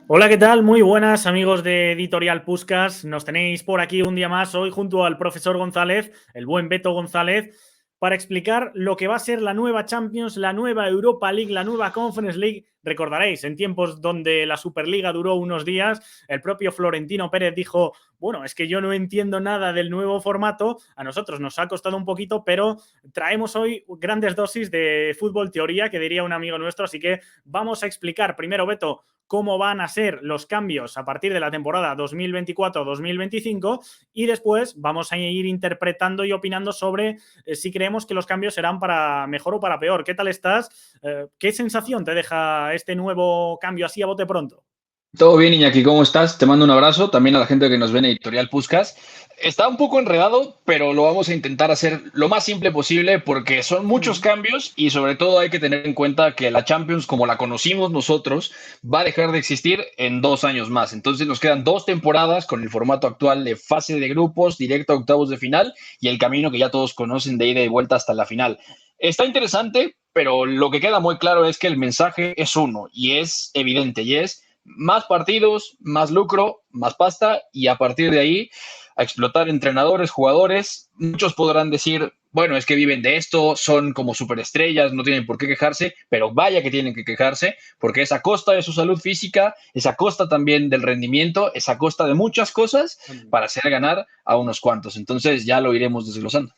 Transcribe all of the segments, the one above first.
Hola, ¿qué tal? Muy buenas amigos de Editorial Puskás. Nos tenéis por aquí un día más hoy junto al profesor González, el buen Beto González, para explicar lo que va a ser la nueva Champions, la nueva Europa League, la nueva Conference League. Recordaréis, en tiempos donde la Superliga duró unos días, el propio Florentino Pérez dijo, bueno, es que yo no entiendo nada del nuevo formato, a nosotros nos ha costado un poquito, pero traemos hoy grandes dosis de fútbol teoría, que diría un amigo nuestro, así que vamos a explicar primero, Beto, cómo van a ser los cambios a partir de la temporada 2024-2025 y después vamos a ir interpretando y opinando sobre si creemos que los cambios serán para mejor o para peor. ¿Qué tal estás? ¿Qué sensación te deja este nuevo cambio así a bote pronto? Todo bien, Iñaki, ¿cómo estás? Te mando un abrazo, también a la gente que nos ve en Editorial Puskas. Está un poco enredado, pero lo vamos a intentar hacer lo más simple posible porque son muchos cambios y sobre todo hay que tener en cuenta que la Champions, como la conocimos nosotros, va a dejar de existir en 2 años más. Entonces nos quedan 2 temporadas con el formato actual de fase de grupos, directo a octavos de final y el camino que ya todos conocen de ida y vuelta hasta la final. Está interesante, pero lo que queda muy claro es que el mensaje es uno y es evidente y es más partidos, más lucro, más pasta y a partir de ahí a explotar entrenadores, jugadores. Muchos podrán decir, bueno, es que viven de esto, son como superestrellas, no tienen por qué quejarse, pero vaya que tienen que quejarse porque es a costa de su salud física, es a costa también del rendimiento, es a costa de muchas cosas para hacer ganar a unos cuantos. Entonces ya lo iremos desglosando.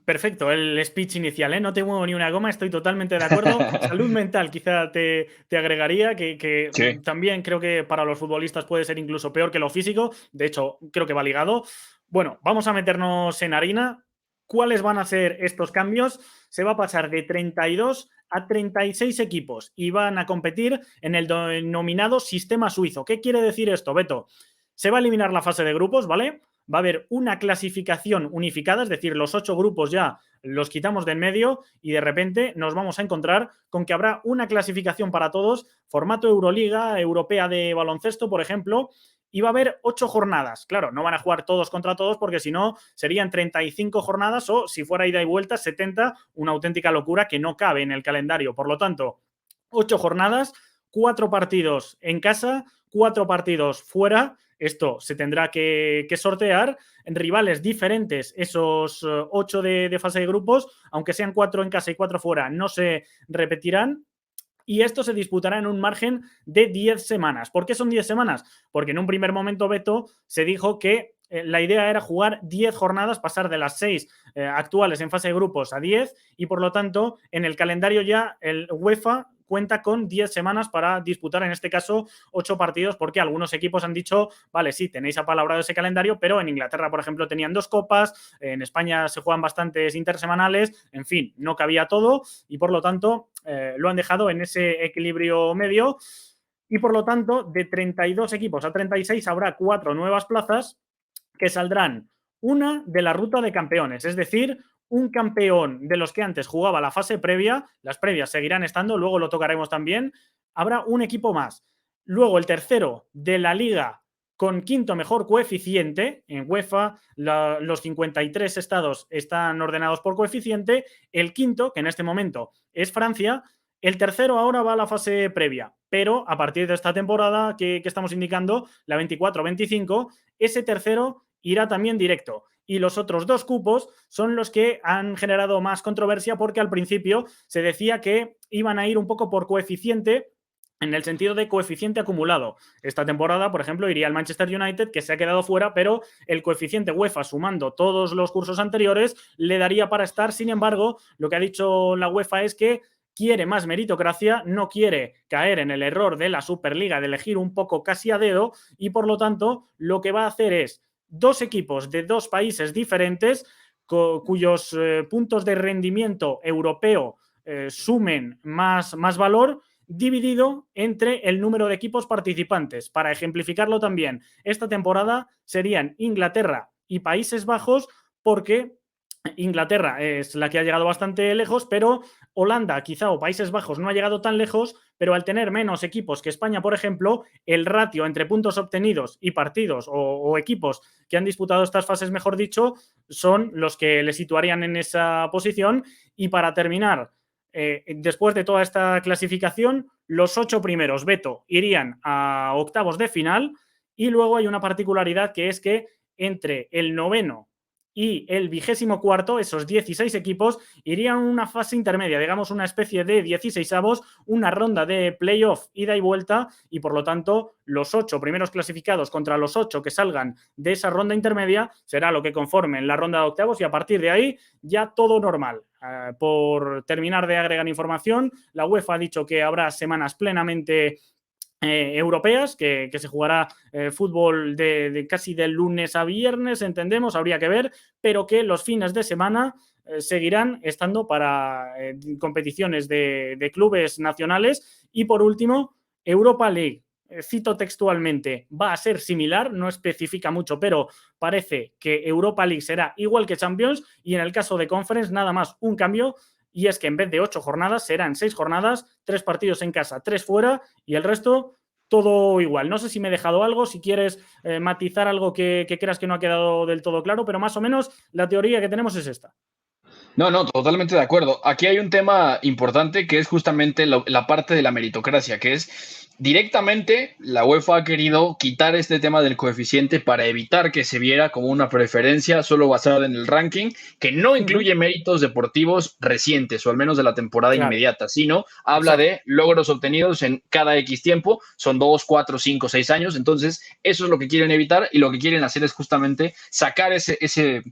Perfecto, el speech inicial, ¿eh? No te muevo ni una goma, estoy totalmente de acuerdo. Salud mental, quizá te agregaría, que Sí. también creo que para los futbolistas puede ser incluso peor que lo físico. De hecho, creo que va ligado. Bueno, vamos a meternos en harina. ¿Cuáles van a ser estos cambios? Se va a pasar de 32 a 36 equipos y van a competir en el denominado sistema suizo. ¿Qué quiere decir esto, Beto? Se va a eliminar la fase de grupos, ¿vale? Va a haber una clasificación unificada, es decir, los 8 grupos ya los quitamos de en medio y de repente nos vamos a encontrar con que habrá una clasificación para todos, formato Euroliga, Europea de baloncesto, por ejemplo, y va a haber 8 jornadas. Claro, no van a jugar todos contra todos porque si no serían 35 jornadas o si fuera ida y vuelta 70, una auténtica locura que no cabe en el calendario. Por lo tanto, 8 jornadas, 4 partidos en casa, 4 partidos fuera. Esto se tendrá que sortear en rivales diferentes, esos 8 de fase de grupos, aunque sean 4 en casa y 4 fuera, no se repetirán. Y esto se disputará en un margen de 10 semanas. ¿Por qué son 10 semanas? Porque en un primer momento, Beto, se dijo que la idea era jugar 10 jornadas, pasar de las 6 actuales en fase de grupos a 10 y por lo tanto en el calendario ya el UEFA cuenta con 10 semanas para disputar, en este caso, 8 partidos, porque algunos equipos han dicho, vale, sí, tenéis apalabrado ese calendario, pero en Inglaterra, por ejemplo, tenían 2 copas, en España se juegan bastantes intersemanales, en fin, no cabía todo y por lo tanto lo han dejado en ese equilibrio medio y por lo tanto de 32 equipos a 36 habrá 4 nuevas plazas que saldrán una de la ruta de campeones, es decir, un campeón de los que antes jugaba la fase previa, las previas seguirán estando, luego lo tocaremos también, habrá un equipo más. Luego el tercero de la liga con quinto mejor coeficiente, en UEFA los 53 estados están ordenados por coeficiente, el quinto, que en este momento es Francia, el tercero ahora va a la fase previa, pero a partir de esta temporada que estamos indicando, la 24-25, ese tercero irá también directo. Y los otros 2 cupos son los que han generado más controversia porque al principio se decía que iban a ir un poco por coeficiente en el sentido de coeficiente acumulado. Esta temporada, por ejemplo, iría el Manchester United, que se ha quedado fuera, pero el coeficiente UEFA, sumando todos los cursos anteriores, le daría para estar. Sin embargo, lo que ha dicho la UEFA es que quiere más meritocracia, no quiere caer en el error de la Superliga de elegir un poco casi a dedo y por lo tanto lo que va a hacer es 2 equipos de 2 países diferentes cuyos puntos de rendimiento europeo sumen más valor dividido entre el número de equipos participantes. Para ejemplificarlo también, esta temporada serían Inglaterra y Países Bajos porque Inglaterra es la que ha llegado bastante lejos, pero Holanda quizá o Países Bajos no ha llegado tan lejos, pero al tener menos equipos que España, por ejemplo, el ratio entre puntos obtenidos y partidos o equipos que han disputado estas fases, mejor dicho, son los que le situarían en esa posición. Y para terminar, después de toda esta clasificación, los 8 primeros, Beto, irían a octavos de final y luego hay una particularidad que es que entre el noveno y el 24º, esos 16 equipos, irían a una fase intermedia, digamos una especie de 16avos, una ronda de playoff ida y vuelta, y por lo tanto los 8 primeros clasificados contra los 8 que salgan de esa ronda intermedia será lo que conformen la ronda de octavos, y a partir de ahí ya todo normal. Por terminar de agregar información, la UEFA ha dicho que habrá semanas plenamente europeas, que se jugará fútbol de casi del lunes a viernes, entendemos, habría que ver, pero que los fines de semana seguirán estando para competiciones de clubes nacionales. Y por último, Europa League. Cito textualmente, va a ser similar, no especifica mucho, pero parece que Europa League será igual que Champions, y en el caso de Conference nada más un cambio, y es que en vez de 8 jornadas serán 6 jornadas, 3 partidos en casa, 3 fuera, y el resto todo igual. No sé si me he dejado algo, si quieres matizar algo que creas que no ha quedado del todo claro, pero más o menos la teoría que tenemos es esta. No, totalmente de acuerdo. Aquí hay un tema importante que es justamente la parte de la meritocracia, que es directamente la UEFA ha querido quitar este tema del coeficiente para evitar que se viera como una preferencia solo basada en el ranking, que no incluye méritos deportivos recientes o al menos de la temporada inmediata, sino habla de logros obtenidos en cada X tiempo, son 2, 4, 5, 6 años. Entonces eso es lo que quieren evitar, y lo que quieren hacer es justamente sacar ese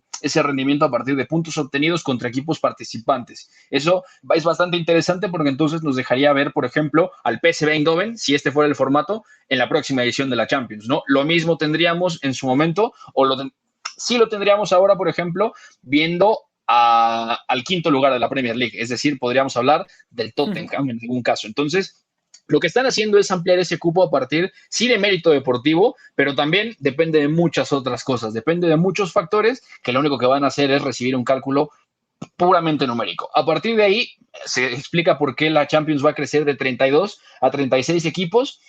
rendimiento a partir de puntos obtenidos contra equipos participantes. Eso es bastante interesante porque entonces nos dejaría ver, por ejemplo, al PSV Eindhoven, si este fuera el formato, en la próxima edición de la Champions, ¿no? Lo mismo tendríamos en su momento, sí lo tendríamos ahora, por ejemplo, viendo al quinto lugar de la Premier League. Es decir, podríamos hablar del Tottenham en algún caso. Entonces, lo que están haciendo es ampliar ese cupo a partir, sí, de mérito deportivo, pero también depende de muchas otras cosas. Depende de muchos factores que lo único que van a hacer es recibir un cálculo puramente numérico. A partir de ahí se explica por qué la Champions va a crecer de 32 a 36 equipos,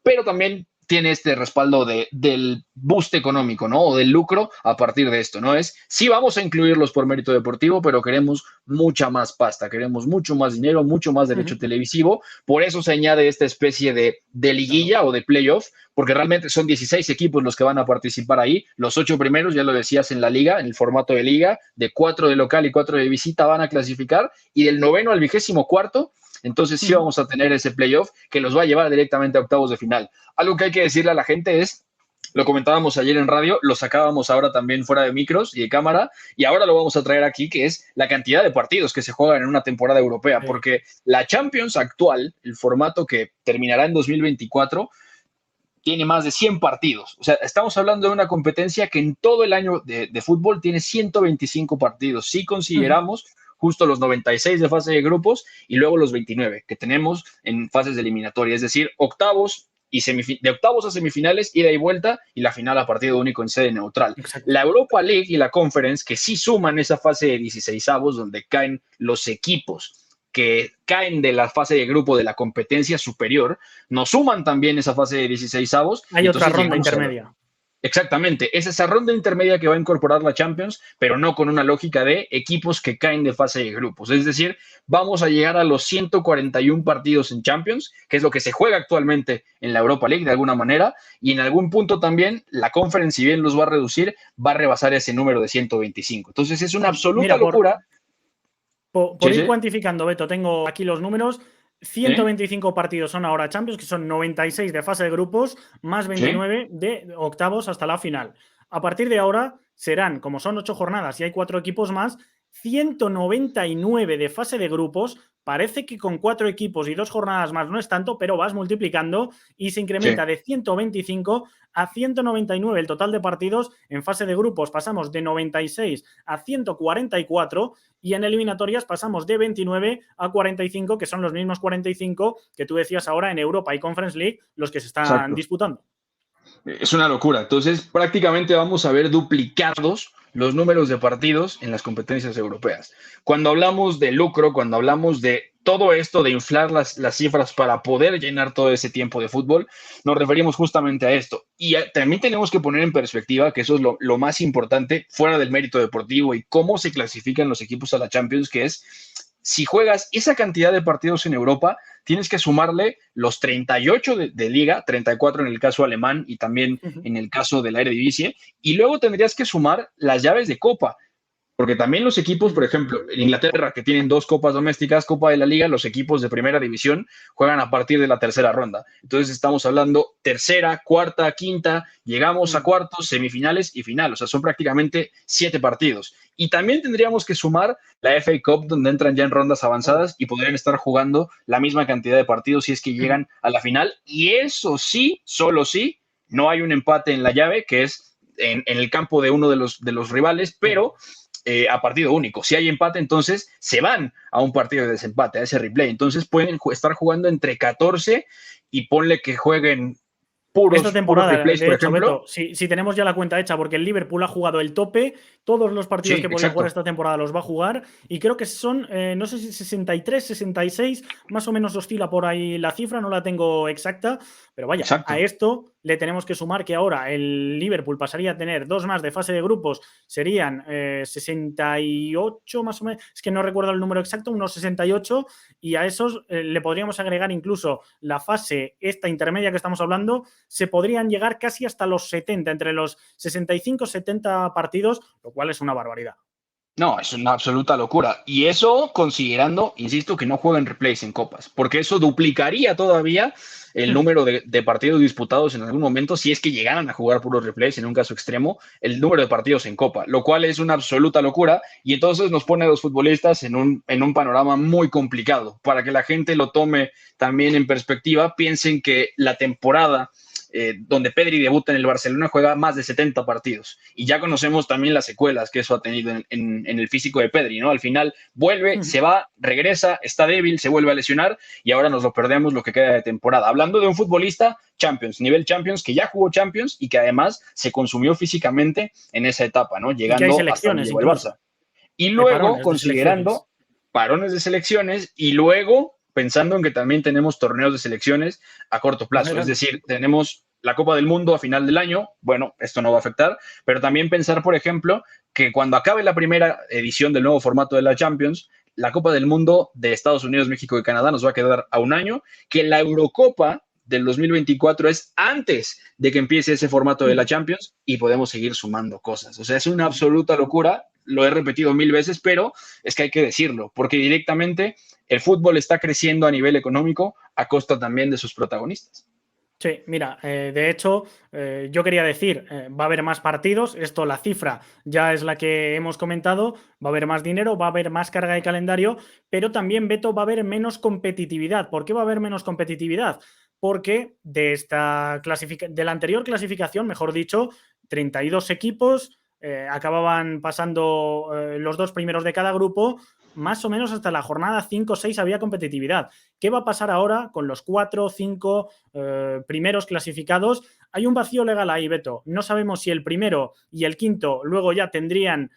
pero también tiene este respaldo del boost económico, ¿no? O del lucro a partir de esto, ¿no? Sí, vamos a incluirlos por mérito deportivo, pero queremos mucha más pasta, queremos mucho más dinero, mucho más derecho televisivo. Por eso se añade esta especie de liguilla o de playoff, porque realmente son 16 equipos los que van a participar ahí. Los 8 primeros, ya lo decías, en la liga, en el formato de liga, de 4 de local y 4 de visita van a clasificar, y del 9º al 24º, entonces sí vamos a tener ese playoff que los va a llevar directamente a octavos de final. Algo que hay que decirle a la gente es, lo comentábamos ayer en radio, lo sacábamos ahora también fuera de micros y de cámara, y ahora lo vamos a traer aquí, que es la cantidad de partidos que se juegan en una temporada europea, porque la Champions actual, el formato que terminará en 2024, tiene más de 100 partidos. O sea, estamos hablando de una competencia que en todo el año de fútbol tiene 125 partidos. Si consideramos justo los 96 de fase de grupos y luego los 29 que tenemos en fases de eliminatoria, es decir, octavos y de octavos a semifinales, ida y vuelta, y la final a partido único en sede neutral. Exacto. La Europa League y la Conference, que sí suman esa fase de 16avos donde caen los equipos que caen de la fase de grupo de la competencia superior, nos suman también esa fase de 16avos. Hay otra ronda intermedia. Exactamente, es esa ronda intermedia que va a incorporar la Champions, pero no con una lógica de equipos que caen de fase de grupos. Es decir, vamos a llegar a los 141 partidos en Champions, que es lo que se juega actualmente en la Europa League de alguna manera, y en algún punto también la Conference, si bien los va a reducir, va a rebasar ese número de 125. Entonces es una absoluta locura. Por ir cuantificando, Beto, tengo aquí los números. 125 partidos son ahora Champions, que son 96 de fase de grupos, más 29 de octavos hasta la final. A partir de ahora serán, como son 8 jornadas y hay 4 equipos más, 199 de fase de grupos. Parece que con 4 equipos y 2 jornadas más no es tanto, pero vas multiplicando y se incrementa de 125 a 199 el total de partidos. En fase de grupos pasamos de 96 a 144 y en eliminatorias pasamos de 29 a 45, que son los mismos 45 que tú decías ahora en Europa y Conference League, los que se están disputando. Es una locura. Entonces, prácticamente vamos a ver duplicados los números de partidos en las competencias europeas. Cuando hablamos de lucro, cuando hablamos de todo esto de inflar las cifras para poder llenar todo ese tiempo de fútbol, nos referimos justamente a esto. Y también tenemos que poner en perspectiva que eso es lo más importante fuera del mérito deportivo y cómo se clasifican los equipos a la Champions, que es si juegas esa cantidad de partidos en Europa, tienes que sumarle los 38 de Liga, 34 en el caso alemán y también en el caso de la Eredivisie, y luego tendrías que sumar las llaves de Copa. Porque también los equipos, por ejemplo, en Inglaterra, que tienen 2 copas domésticas, Copa de la Liga, los equipos de primera división juegan a partir de la tercera ronda. Entonces estamos hablando tercera, cuarta, quinta, llegamos a cuartos, semifinales y final. O sea, son prácticamente 7 partidos. Y también tendríamos que sumar la FA Cup, donde entran ya en rondas avanzadas y podrían estar jugando la misma cantidad de partidos si es que llegan a la final. Y eso sí, solo sí, no hay un empate en la llave, que es en el campo de uno de los rivales, pero a partido único. Si hay empate, entonces se van a un partido de desempate, a ese replay. Entonces pueden estar jugando entre 14 y ponle que jueguen esta temporada, replays, de por hecho, ejemplo. Beto, si tenemos ya la cuenta hecha, porque el Liverpool ha jugado el tope, todos los partidos Sí, que podía exacto. jugar esta temporada los va a jugar, y creo que son, no sé si 63, 66, más o menos oscila por ahí la cifra, no la tengo exacta, pero vaya, Exacto. a esto le tenemos que sumar que ahora el Liverpool pasaría a tener 2 más de fase de grupos, serían 68 más o menos, es que no recuerdo el número exacto, unos 68, y a esos le podríamos agregar incluso la fase esta intermedia que estamos hablando, se podrían llegar casi hasta los 70, entre los 65 y 70 partidos, lo cual es una barbaridad. No, es una absoluta locura. Y eso considerando, insisto, que no juegan replays en copas, porque eso duplicaría todavía el número de partidos disputados en algún momento, si es que llegaran a jugar puros replays, en un caso extremo, el número de partidos en copa, lo cual es una absoluta locura. Y entonces nos pone a los futbolistas en un panorama muy complicado. Para que la gente lo tome también en perspectiva, piensen que la temporada donde Pedri debuta en el Barcelona juega más de 70 partidos y ya conocemos también las secuelas que eso ha tenido en el físico de Pedri, ¿no? Al final vuelve, se va, regresa, está débil, se vuelve a lesionar y ahora nos lo perdemos lo que queda de temporada. Hablando de un futbolista Champions, nivel Champions, que ya jugó Champions y que además se consumió físicamente en esa etapa, ¿no? Llegando hasta donde llegó el Barça. Y luego, considerando parones de selecciones y luego pensando en que también tenemos torneos de selecciones a corto plazo. Es decir, tenemos la Copa del Mundo a final del año. Bueno, esto no va a afectar, pero también pensar, por ejemplo, que cuando acabe la primera edición del nuevo formato de la Champions, la Copa del Mundo de Estados Unidos, México y Canadá nos va a quedar a un año, que la Eurocopa del 2024 es antes de que empiece ese formato de la Champions y podemos seguir sumando cosas. O sea, es una absoluta locura. Lo he repetido 1000 veces, pero es que hay que decirlo, porque directamente el fútbol está creciendo a nivel económico a costa también de sus protagonistas. Sí, mira, de hecho, yo quería decir, va a haber más partidos, esto la cifra ya es la que hemos comentado, va a haber más dinero, va a haber más carga de calendario, pero también, Beto, va a haber menos competitividad. ¿Por qué va a haber menos competitividad? Porque de la anterior clasificación, mejor dicho, 32 equipos, acababan pasando los 2 primeros de cada grupo, más o menos hasta la jornada 5 o 6 había competitividad. ¿Qué va a pasar ahora con los 4 o 5 primeros clasificados? Hay un vacío legal ahí, Beto. No sabemos si el primero y el quinto luego ya tendrían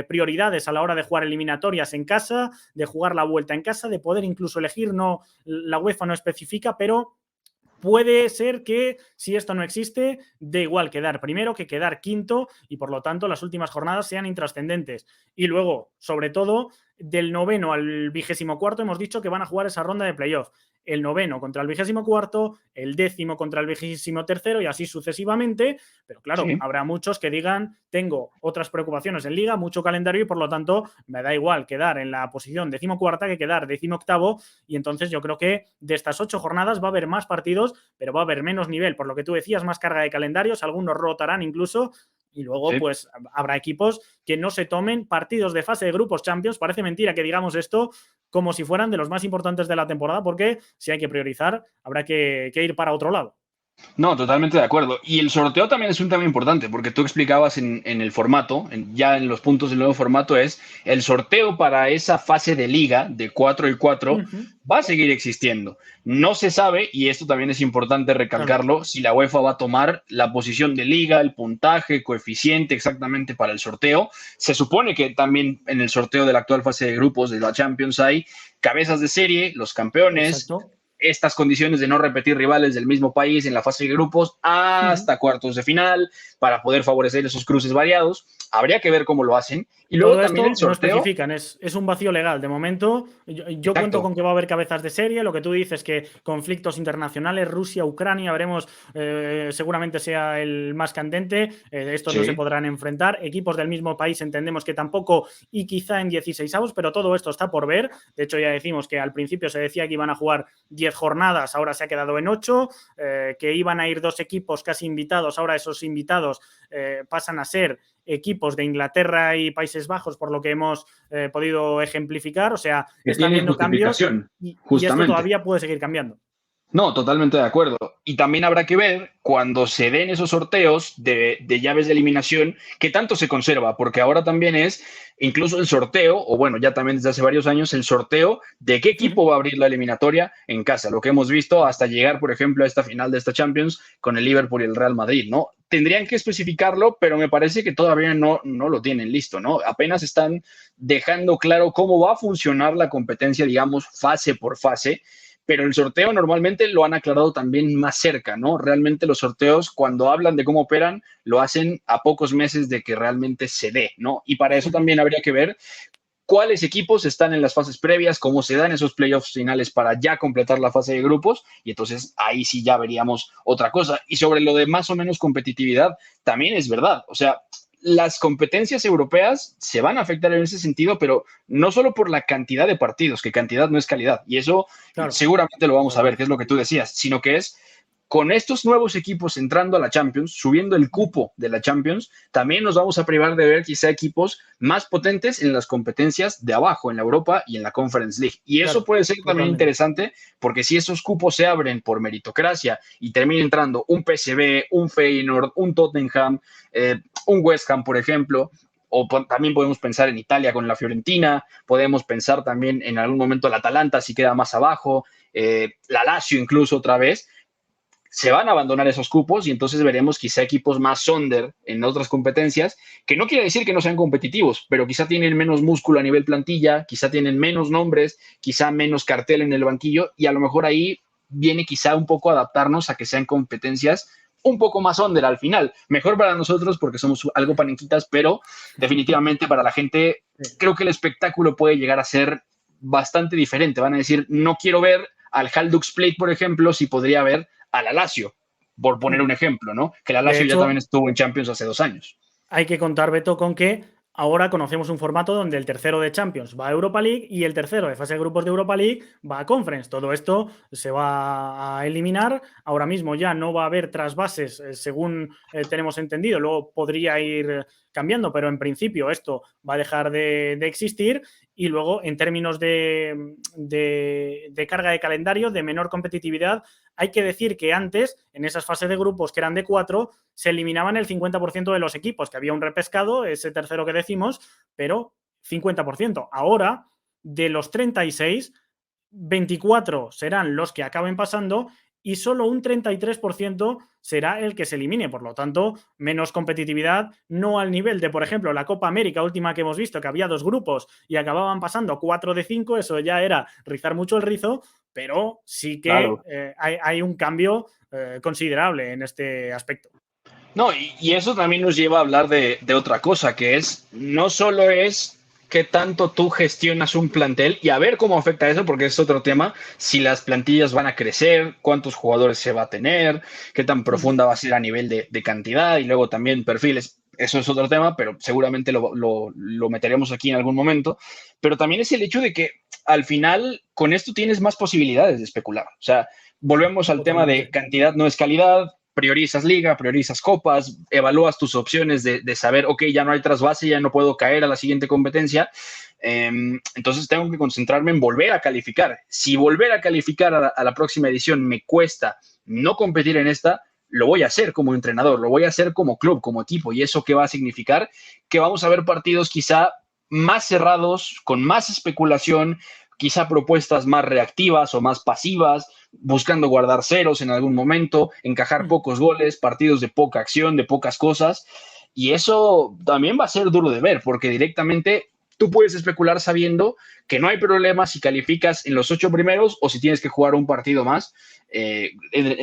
prioridades a la hora de jugar eliminatorias en casa, de jugar la vuelta en casa, de poder incluso elegir. No, la UEFA no especifica, pero puede ser que, si esto no existe, dé igual quedar primero que quedar quinto y, por lo tanto, las últimas jornadas sean intrascendentes. Y luego, sobre todo, del 9º al 24º hemos dicho que van a jugar esa ronda de playoff. El 9º contra el 24º, el 10º contra el 23º y así sucesivamente. Pero claro, sí, habrá muchos que digan, tengo otras preocupaciones en Liga, mucho calendario y por lo tanto me da igual quedar en la posición 14ª que quedar 18º. Y entonces yo creo que de estas 8 jornadas va a haber más partidos, pero va a haber menos nivel. Por lo que tú decías, más carga de calendarios, algunos rotarán incluso. Y luego, sí, pues habrá equipos que no se tomen partidos de fase de grupos Champions. Parece mentira que digamos esto como si fueran de los más importantes de la temporada, porque si hay que priorizar, habrá que ir para otro lado. No, totalmente de acuerdo. Y el sorteo también es un tema importante, porque tú explicabas en el formato, ya en los puntos del nuevo formato, es el sorteo para esa fase de liga de 4 y 4 va a seguir existiendo. No se sabe, y esto también es importante recalcarlo, si la UEFA va a tomar la posición de liga, el puntaje, coeficiente exactamente para el sorteo. Se supone que también en el sorteo de la actual fase de grupos de la Champions hay cabezas de serie, los campeones. Exacto. estas condiciones de no repetir rivales del mismo país en la fase de grupos hasta cuartos de final para poder favorecer esos cruces variados. Habría que ver cómo lo hacen. Y luego Todo también esto el no sorteo. especifican, es un vacío legal. De momento, yo cuento Exacto. con que va a haber cabezas de serie. Lo que tú dices, que conflictos internacionales, Rusia, Ucrania, veremos, seguramente sea el más candente. Estos no se Sí. podrán enfrentar. Equipos del mismo país entendemos que tampoco, y quizá en 16avos, pero todo esto está por ver. De hecho, ya decimos que al principio se decía que iban a jugar 10 jornadas, ahora se ha quedado en 8, que iban a ir 2 equipos casi invitados, ahora esos invitados pasan a ser equipos de Inglaterra y Países Bajos, por lo que hemos podido ejemplificar. O sea, Que está tienen habiendo cambios justificación, y esto justamente. todavía puede seguir cambiando. No, totalmente de acuerdo. Y también habrá que ver cuando se den esos sorteos de llaves de eliminación, qué tanto se conserva, porque ahora también es incluso el sorteo, o bueno, ya también desde hace varios años, el sorteo de qué equipo va a abrir la eliminatoria en casa, lo que hemos visto hasta llegar, por ejemplo, a esta final de esta Champions con el Liverpool y el Real Madrid, ¿no? Tendrían que especificarlo, pero me parece que todavía no lo tienen listo, ¿no? Apenas están dejando claro cómo va a funcionar la competencia, digamos, fase por fase, pero el sorteo normalmente lo han aclarado también más cerca, ¿no? Realmente los sorteos, cuando hablan de cómo operan, lo hacen a pocos meses de que realmente se dé, ¿no? Y para eso también habría que ver cuáles equipos están en las fases previas, cómo se dan esos playoffs finales para ya completar la fase de grupos, y entonces ahí sí ya veríamos otra cosa. Y sobre lo de más o menos competitividad, también es verdad, o sea, las competencias europeas se van a afectar en ese sentido, pero no solo por la cantidad de partidos, que cantidad no es calidad, y eso Claro. seguramente lo vamos a ver, que es lo que tú decías, sino que es con estos nuevos equipos entrando a la Champions, subiendo el cupo de la Champions, también nos vamos a privar de ver quizá equipos más potentes en las competencias de abajo, en la Europa y en la Conference League. Y eso Claro, puede ser también totalmente. interesante, porque si esos cupos se abren por meritocracia y termina entrando un PSV, un Feyenoord, un Tottenham, un West Ham, por ejemplo, o también podemos pensar en Italia con la Fiorentina, podemos pensar también en algún momento la Atalanta si queda más abajo, la Lazio incluso otra vez, se van a abandonar esos cupos y entonces veremos quizá equipos más under en otras competencias, que no quiere decir que no sean competitivos, pero quizá tienen menos músculo a nivel plantilla, quizá tienen menos nombres, quizá menos cartel en el banquillo y a lo mejor ahí viene quizá un poco adaptarnos a que sean competencias un poco más under al final. Mejor para nosotros porque somos algo panenquitas, pero definitivamente para la gente creo que el espectáculo puede llegar a ser bastante diferente. Van a decir, no quiero ver al Haldux Plate, por ejemplo, si podría ver a la Lazio, por poner un ejemplo, ¿no? Que la De Lazio ya también hecho, estuvo en Champions hace 2 años. hay que contar, Beto, con que ahora conocemos un formato donde el tercero de Champions va a Europa League y el tercero de fase de grupos de Europa League va a Conference. Todo esto se va a eliminar. Ahora mismo ya no va a haber trasvases, según tenemos entendido. Luego podría ir cambiando, pero en principio esto va a dejar de existir. Y luego, en términos de carga de calendario, de menor competitividad, hay que decir que antes, en esas fases de grupos que eran de 4, se eliminaban el 50% de los equipos, que había un repescado, ese tercero que decimos, pero 50%. Ahora, de los 36, 24 serán los que acaben pasando y solo un 33% será el que se elimine. Por lo tanto, menos competitividad, no al nivel de, por ejemplo, la Copa América última que hemos visto, que había 2 grupos y acababan pasando 4 de 5, eso ya era rizar mucho el rizo, pero sí que Claro. hay un cambio considerable en este aspecto. No, y eso también nos lleva a hablar de otra cosa, que es, no solo es qué tanto tú gestionas un plantel y a ver cómo afecta eso, porque es otro tema, si las plantillas van a crecer, cuántos jugadores se va a tener, qué tan profunda va a ser a nivel de cantidad y luego también perfiles. Eso es otro tema, pero seguramente lo meteremos aquí en algún momento. Pero también es el hecho de que al final con esto tienes más posibilidades de especular. O sea, volvemos al tema de Totalmente. cantidad no es calidad, priorizas liga, priorizas copas, evalúas tus opciones de saber, ok, ya no hay trasvase, ya no puedo caer a la siguiente competencia. Entonces tengo que concentrarme en volver a calificar. Si volver a calificar a la próxima edición me cuesta no competir en esta, lo voy a hacer como entrenador, lo voy a hacer como club, como equipo. ¿Y eso qué va a significar? Que vamos a ver partidos quizá más cerrados, con más especulación, quizá propuestas más reactivas o más pasivas, buscando guardar ceros en algún momento, encajar pocos goles, partidos de poca acción, de pocas cosas. Y eso también va a ser duro de ver, porque directamente tú puedes especular sabiendo que no hay problema si calificas en los 8 primeros o si tienes que jugar un partido más,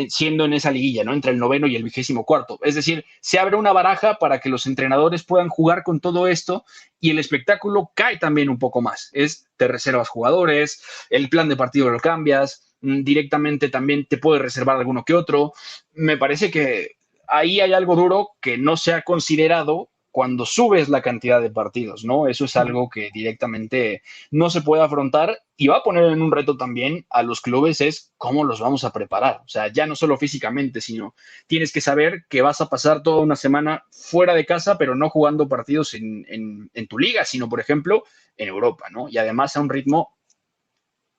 siendo en esa liguilla, ¿no? Entre el noveno y el 24º. Es decir, se abre una baraja para que los entrenadores puedan jugar con todo esto y el espectáculo cae también un poco más. Te reservas jugadores, el plan de partido lo cambias, directamente también te puedes reservar alguno que otro. Me parece que ahí hay algo duro que no se ha considerado cuando subes la cantidad de partidos, ¿no? Eso es algo que directamente no se puede afrontar y va a poner en un reto también a los clubes, es cómo los vamos a preparar. O sea, ya no solo físicamente, sino tienes que saber que vas a pasar toda una semana fuera de casa, pero no jugando partidos en tu liga, sino, por ejemplo, en Europa, ¿no? Y además a un ritmo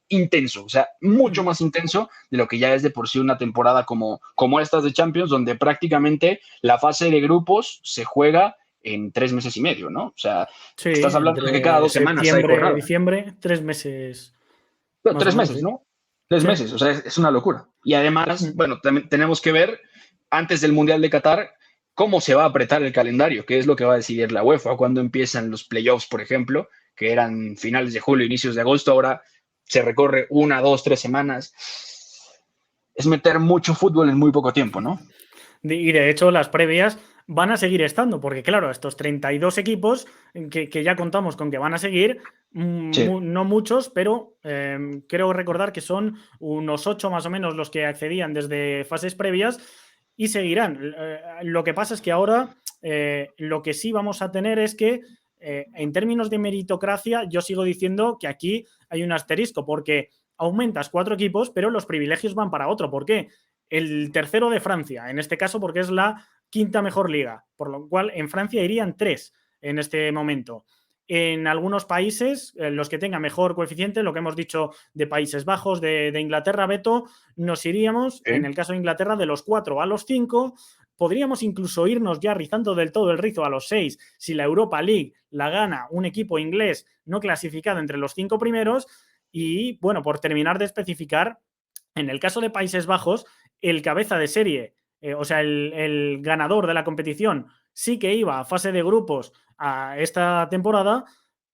intenso, o sea, mucho más intenso de lo que ya es de por sí una temporada como estas de Champions, donde prácticamente la fase de grupos se juega en 3 meses y medio, ¿no? O sea, Sí, estás hablando de que cada entre 2 semanas hay septiembre, jornada. diciembre, 3 meses No, más o tres menos, meses, sí. ¿no? Tres Sí. meses, o sea, es una locura. Y además, bueno, también tenemos que ver antes del Mundial de Qatar cómo se va a apretar el calendario, qué es lo que va a decidir la UEFA, cuando empiezan los playoffs, por ejemplo, que eran finales de julio, inicios de agosto, ahora se recorre 1, 2, 3 semanas. Es meter mucho fútbol en muy poco tiempo, ¿no? Y de hecho, las previas van a seguir estando, porque claro, estos 32 equipos que ya contamos con que van a seguir, Sí. no muchos, pero creo recordar que son unos 8 más o menos los que accedían desde fases previas y seguirán. Lo que pasa es que ahora lo que sí vamos a tener es que en términos de meritocracia, yo sigo diciendo que aquí hay un asterisco, porque aumentas 4 equipos, pero los privilegios van para otro. ¿Por qué? El tercero de Francia, en este caso porque es la quinta mejor liga, por lo cual en Francia irían 3 en este momento. En algunos países, los que tengan mejor coeficiente, lo que hemos dicho de Países Bajos, de Inglaterra, Beto, nos iríamos, Sí. en el caso de Inglaterra, de los 4 a los 5. Podríamos incluso irnos ya rizando del todo el rizo a los 6 si la Europa League la gana un equipo inglés no clasificado entre los 5 primeros. Y bueno, por terminar de especificar, en el caso de Países Bajos, el cabeza de serie, o sea, el ganador de la competición, sí que iba a fase de grupos a esta temporada,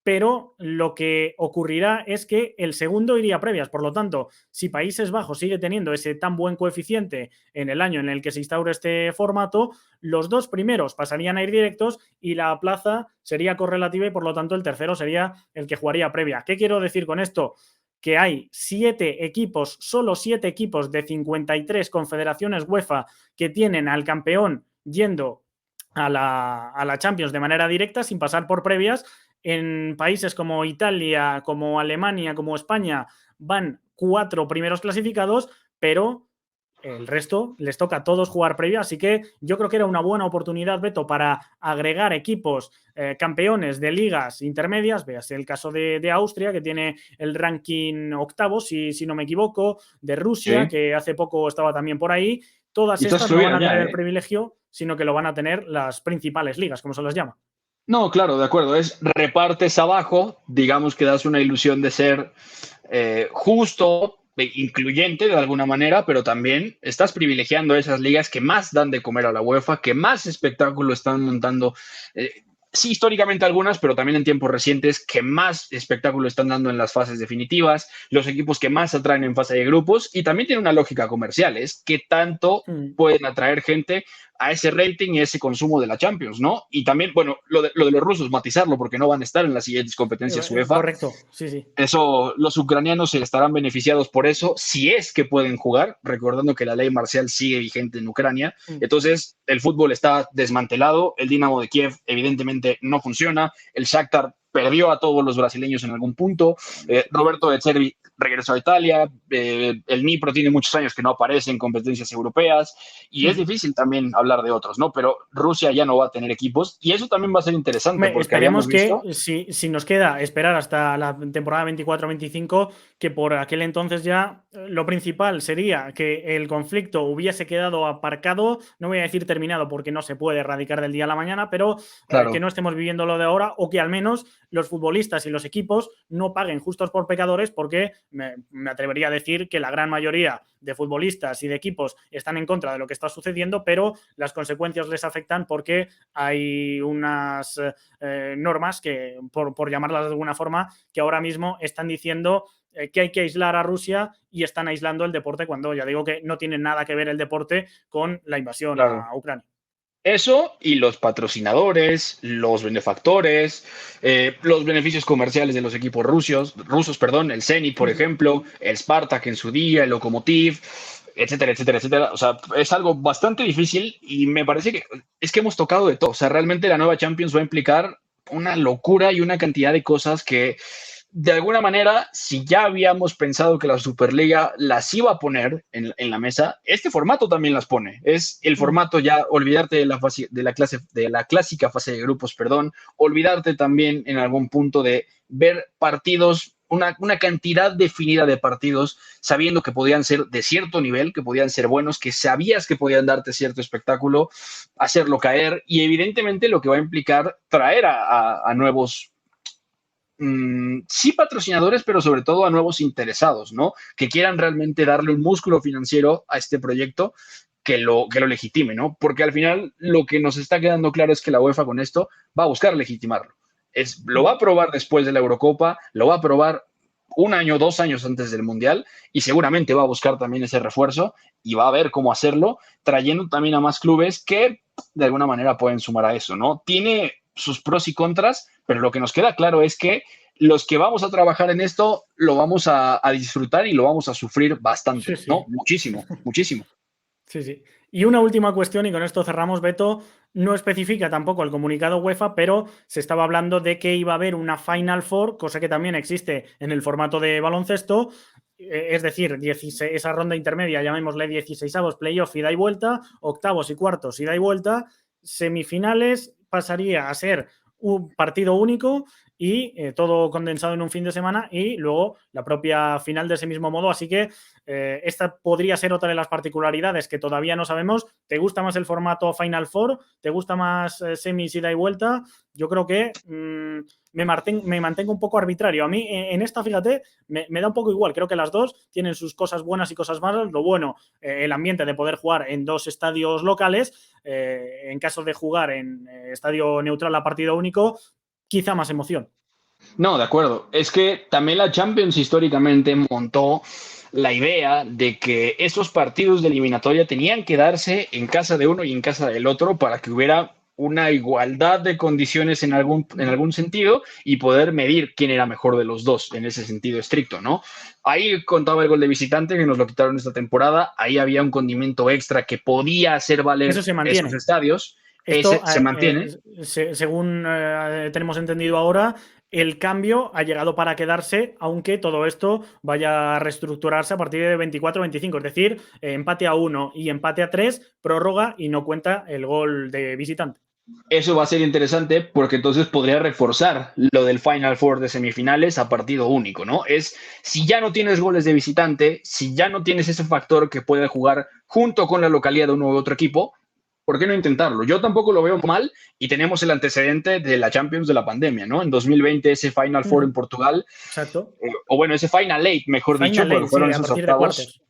pero lo que ocurrirá es que el segundo iría a previas. Por lo tanto, si Países Bajos sigue teniendo ese tan buen coeficiente en el año en el que se instaure este formato, los 2 primeros pasarían a ir directos y la plaza sería correlativa y por lo tanto el tercero sería el que jugaría previa. ¿Qué quiero decir con esto? Que hay 7 equipos, solo 7 equipos de 53 confederaciones UEFA que tienen al campeón yendo a la Champions de manera directa sin pasar por previas. En países como Italia, como Alemania, como España van 4 primeros clasificados, pero el resto les toca a todos jugar previa, así que yo creo que era una buena oportunidad, Beto, para agregar equipos campeones de ligas intermedias. Veas el caso de Austria, que tiene el ranking octavo, si no me equivoco, de Rusia, Sí. que hace poco estaba también por ahí. Todas Y todas estas no van estuvieron a tener ya, el ¿eh? privilegio, sino que lo van a tener las principales ligas, como se las llama. No, claro, de acuerdo. Es repartes abajo, digamos que das una ilusión de ser justo, incluyente de alguna manera, pero también estás privilegiando a esas ligas que más dan de comer a la UEFA, que más espectáculo están montando. Sí, históricamente algunas, pero también en tiempos recientes, que más espectáculo están dando en las fases definitivas, los equipos que más atraen en fase de grupos, y también tiene una lógica comercial, es que tanto pueden atraer gente a ese rating y ese consumo de la Champions, ¿no? Y también, bueno, lo de los rusos, matizarlo, porque no van a estar en las siguientes competencias UEFA. Correcto, sí, sí. Eso, los ucranianos se estarán beneficiados por eso, si es que pueden jugar, recordando que la ley marcial sigue vigente en Ucrania. Entonces, el fútbol está desmantelado, el Dinamo de Kiev evidentemente no funciona, el Shakhtar perdió a todos los brasileños en algún punto, Roberto De Zerbi regresó a Italia, el Dnipro tiene muchos años que no aparece en competencias europeas y es difícil también hablar de otros, ¿no? Pero Rusia ya no va a tener equipos y eso también va a ser interesante porque habíamos Esperemos que visto... si nos queda esperar hasta la temporada 24-25, que por aquel entonces ya lo principal sería que el conflicto hubiese quedado aparcado, no voy a decir terminado porque no se puede erradicar del día a la mañana, pero Claro. que no estemos viviendo lo de ahora o que al menos los futbolistas y los equipos no paguen justos por pecadores, porque me atrevería a decir que la gran mayoría de futbolistas y de equipos están en contra de lo que está sucediendo, pero las consecuencias les afectan porque hay unas normas que, por llamarlas de alguna forma, que ahora mismo están diciendo que hay que aislar a Rusia y están aislando el deporte, cuando ya digo que no tiene nada que ver el deporte con la invasión Claro. a Ucrania. Eso y los patrocinadores, los benefactores, los beneficios comerciales de los equipos rusos, perdón, el Zenit, por ejemplo, el Spartak en su día, el Lokomotiv, etcétera, etcétera, etcétera. O sea, es algo bastante difícil y me parece que es que hemos tocado de todo. O sea, realmente la nueva Champions va a implicar una locura y una cantidad de cosas que, de alguna manera, si ya habíamos pensado que la Superliga las iba a poner en la mesa, este formato también las pone. Es el formato ya, olvidarte de la clásica fase de grupos, perdón, olvidarte también en algún punto de ver partidos, una cantidad definida de partidos, sabiendo que podían ser de cierto nivel, que podían ser buenos, que sabías que podían darte cierto espectáculo, hacerlo caer, y evidentemente lo que va a implicar traer a nuevos sí patrocinadores, pero sobre todo a nuevos interesados, ¿no? Que quieran realmente darle un músculo financiero a este proyecto que lo legitime, ¿no? Porque al final lo que nos está quedando claro es que la UEFA con esto va a buscar legitimarlo. Lo va a probar después de la Eurocopa, lo va a probar un año, 2 años antes del Mundial, y seguramente va a buscar también ese refuerzo y va a ver cómo hacerlo, trayendo también a más clubes que de alguna manera pueden sumar a eso, ¿no? Tiene sus pros y contras, pero lo que nos queda claro es que los que vamos a trabajar en esto lo vamos a disfrutar y lo vamos a sufrir bastante, Sí, sí. ¿no? Muchísimo, muchísimo. Sí, sí. Y una última cuestión, y con esto cerramos, Beto. No especifica tampoco el comunicado UEFA, pero se estaba hablando de que iba a haber una Final Four, cosa que también existe en el formato de baloncesto, es decir, esa ronda intermedia, llamémosle 16avos, playoff, ida y vuelta, octavos y cuartos, ida y vuelta, semifinales pasaría a ser un partido único y todo condensado en un fin de semana, y luego la propia final de ese mismo modo. Así que esta podría ser otra de las particularidades que todavía no sabemos. ¿Te gusta más el formato Final Four? ¿Te gusta más semis, ida y vuelta? Yo creo que me mantengo un poco arbitrario. A mí en esta, fíjate, me da un poco igual. Creo que las dos tienen sus cosas buenas y cosas malas. Lo bueno, el ambiente de poder jugar en dos estadios locales. En caso de jugar en estadio neutral a partido único, quizá más emoción. No, de acuerdo. Es que también la Champions históricamente montó la idea de que esos partidos de eliminatoria tenían que darse en casa de uno y en casa del otro para que hubiera una igualdad de condiciones en algún sentido y poder medir quién era mejor de los dos en ese sentido estricto, ¿no? Ahí contaba el gol de visitante que nos lo quitaron esta temporada. Ahí había un condimento extra que podía hacer valer Eso se mantiene. esos estadios. Esto, Ese se mantiene. Según tenemos entendido ahora, el cambio ha llegado para quedarse, aunque todo esto vaya a reestructurarse a partir de 24-25, es decir, empate a 1 y empate a 3, prórroga, y no cuenta el gol de visitante. Eso va a ser interesante porque entonces podría reforzar lo del Final Four de semifinales a partido único, ¿no? Si ya no tienes goles de visitante, si ya no tienes ese factor que puede jugar junto con la localidad de uno u otro equipo, ¿por qué no intentarlo? Yo tampoco lo veo mal, y tenemos el antecedente de la Champions de la pandemia, ¿no? En 2020 ese Final Four en Portugal, exacto, o bueno, ese Final Eight, mejor dicho, porque fueron sí, a esos partir de octavos. cuartos.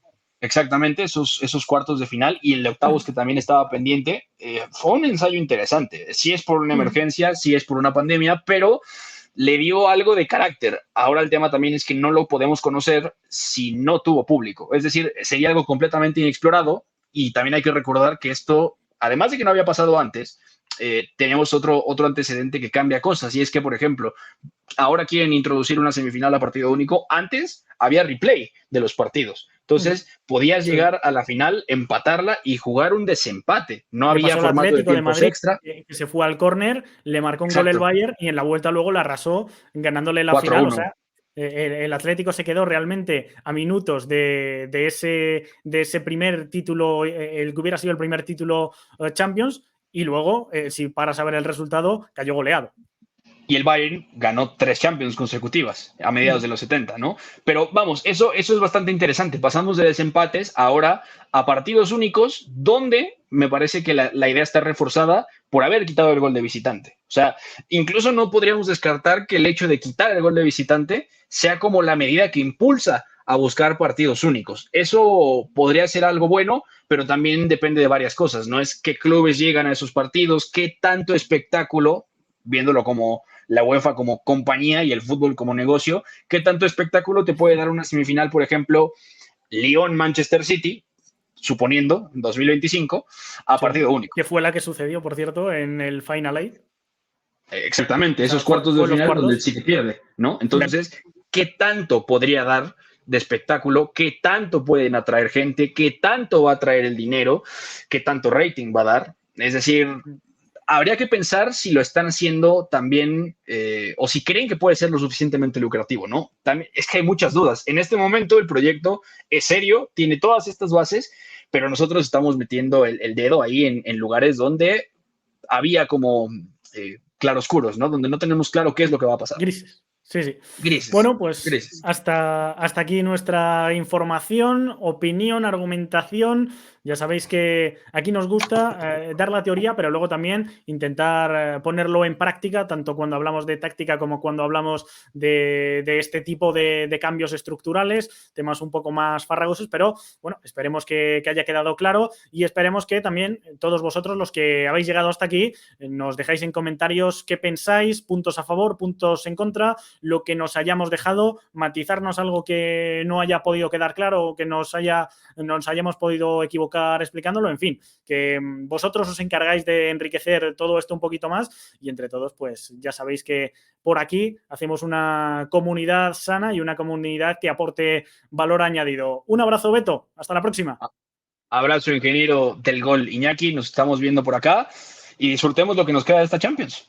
Exactamente, esos cuartos de final y el de octavos que también estaba pendiente, fue un ensayo interesante. Sí es por una emergencia, sí es por una pandemia, pero le dio algo de carácter. Ahora el tema también es que no lo podemos conocer si no tuvo público. Es decir, sería algo completamente inexplorado, y también hay que recordar que esto, además de que no había pasado antes, teníamos otro antecedente que cambia cosas, y es que, por ejemplo, ahora quieren introducir una semifinal a partido único. Antes había replay de los partidos. Entonces, podías llegar a la final, empatarla y jugar un desempate. No había formato de tiempos Madrid, extra. Que se fue al córner, le marcó un gol el Bayern y en la vuelta luego la arrasó ganándole la 4-1. final. O sea, el Atlético se quedó realmente a minutos de ese primer título, el que hubiera sido el primer título Champions, y luego, si paras a ver el resultado, cayó goleado. Y el Bayern ganó 3 Champions consecutivas a mediados de los 70, ¿no? Pero vamos, eso es bastante interesante. Pasamos de desempates ahora a partidos únicos, donde me parece que la idea está reforzada por haber quitado el gol de visitante. O sea, incluso no podríamos descartar que el hecho de quitar el gol de visitante sea como la medida que impulsa a buscar partidos únicos. Eso podría ser algo bueno, pero también depende de varias cosas, ¿no? Es qué clubes llegan a esos partidos, qué tanto espectáculo, viéndolo como la UEFA como compañía y el fútbol como negocio, qué tanto espectáculo te puede dar una semifinal, por ejemplo, Lyon-Manchester City, suponiendo, en 2025, a Sí, partido único. que fue la que sucedió, por cierto, en el Final Eight. Exactamente, O sea, esos cuartos de fue los final donde el cuartos. City pierde, ¿no? Entonces, ¿qué tanto podría dar de espectáculo? ¿Qué tanto pueden atraer gente? ¿Qué tanto va a traer el dinero? ¿Qué tanto rating va a dar? Es decir, habría que pensar si lo están haciendo también o si creen que puede ser lo suficientemente lucrativo, ¿no? También, es que hay muchas dudas. En este momento el proyecto es serio, tiene todas estas bases, pero nosotros estamos metiendo el dedo ahí en lugares donde había como claroscuros, ¿no? Donde no tenemos claro qué es lo que va a pasar. Grises. Sí, sí. Grises, Bueno, pues grises. hasta aquí nuestra información, opinión, argumentación. Ya sabéis que aquí nos gusta dar la teoría, pero luego también intentar ponerlo en práctica, tanto cuando hablamos de táctica como cuando hablamos de este tipo de cambios estructurales, temas un poco más farragosos, pero bueno, esperemos que haya quedado claro y esperemos que también todos vosotros, los que habéis llegado hasta aquí, nos dejáis en comentarios qué pensáis, puntos a favor, puntos en contra, lo que nos hayamos dejado, matizarnos algo que no haya podido quedar claro o que nos hayamos podido equivocar explicándolo, en fin, que vosotros os encargáis de enriquecer todo esto un poquito más y entre todos, pues ya sabéis que por aquí hacemos una comunidad sana y una comunidad que aporte valor añadido. Un abrazo, Beto, hasta la próxima. Abrazo, ingeniero del gol Iñaki, nos estamos viendo por acá y disfrutemos lo que nos queda de esta Champions.